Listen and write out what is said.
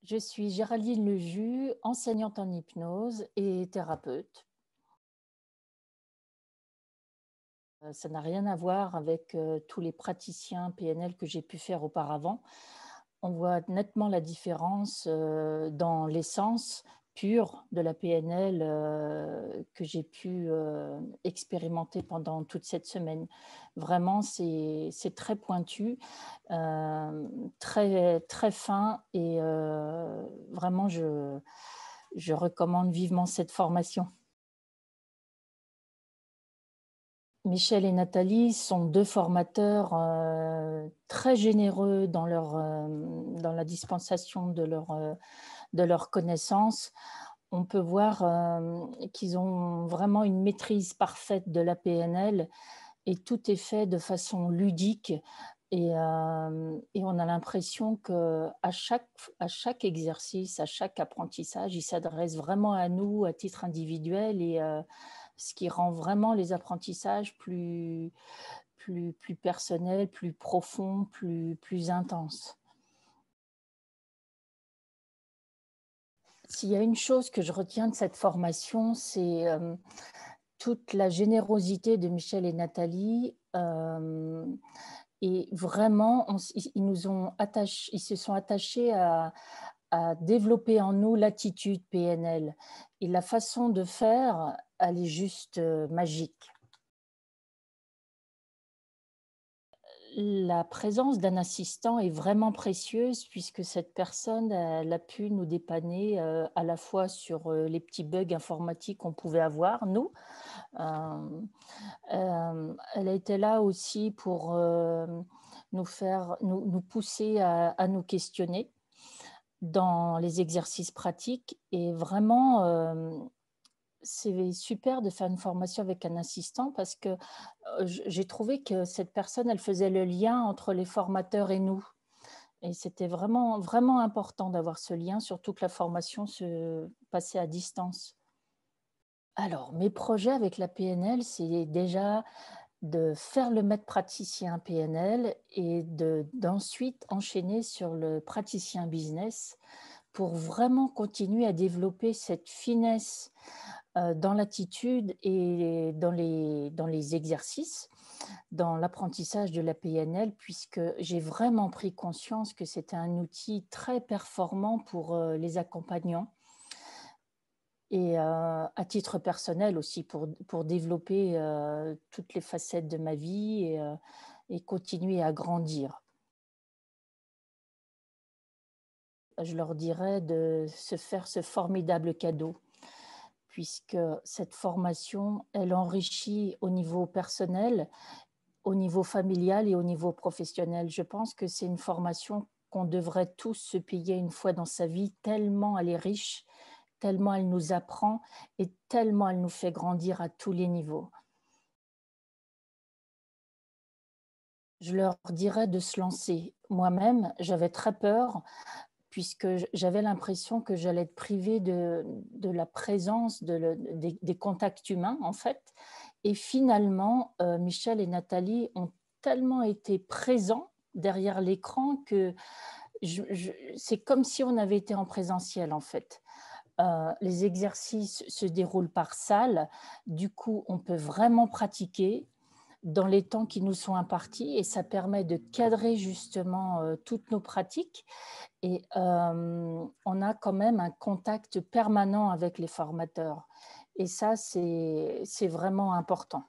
Je suis Géraldine Leju, enseignante en hypnose et thérapeute. Ça n'a rien à voir avec tous les praticiens PNL que j'ai pu faire auparavant. On voit nettement la différence dans l'essence pure de la PNL que j'ai pu expérimenter pendant toute cette semaine. Vraiment, c'est très pointu, très, très fin et vraiment, je recommande vivement cette formation. Michel et Nathalie sont 2 formateurs, très généreux dans la dispensation de leurs connaissances. On peut voir, qu'ils ont vraiment une maîtrise parfaite de la PNL et tout est fait de façon ludique et on a l'impression qu'à chaque exercice, à chaque apprentissage, ils s'adressent vraiment à nous à titre individuel et ce qui rend vraiment les apprentissages plus personnels, plus profonds, plus intenses. S'il y a une chose que je retiens de cette formation, c'est toute la générosité de Michel et Nathalie. Et vraiment, ils se sont attachés à développer en nous l'attitude PNL. Et la façon de faire, elle est juste magique. La présence d'un assistant est vraiment précieuse puisque cette personne, elle a pu nous dépanner à la fois sur les petits bugs informatiques qu'on pouvait avoir, nous. Euh, Elle a été là aussi pour nous pousser à nous questionner dans les exercices pratiques. Et vraiment, c'est super de faire une formation avec un assistant parce que j'ai trouvé que cette personne, elle faisait le lien entre les formateurs et nous. Et c'était vraiment, vraiment important d'avoir ce lien, surtout que la formation se passait à distance. Alors, mes projets avec la PNL, c'est déjà de faire le maître praticien PNL et d'ensuite enchaîner sur le praticien business pour vraiment continuer à développer cette finesse dans l'attitude et dans les exercices, dans l'apprentissage de la PNL, puisque j'ai vraiment pris conscience que c'était un outil très performant pour les accompagnants et à titre personnel aussi pour développer toutes les facettes de ma vie et continuer à grandir. Je leur dirais de se faire ce formidable cadeau, puisque cette formation, elle enrichit au niveau personnel, au niveau familial et au niveau professionnel. Je pense que c'est une formation qu'on devrait tous se payer une fois dans sa vie, tellement elle est riche, tellement elle nous apprend et tellement elle nous fait grandir à tous les niveaux. Je leur dirais de se lancer. Moi-même, j'avais très peur puisque j'avais l'impression que j'allais être privée de la présence des contacts humains, en fait. Et finalement, Michel et Nathalie ont tellement été présents derrière l'écran que c'est comme si on avait été en présentiel, en fait. Les exercices se déroulent par salle. Du coup, on peut vraiment pratiquer dans les temps qui nous sont impartis et ça permet de cadrer justement toutes nos pratiques et on a quand même un contact permanent avec les formateurs et ça c'est vraiment important.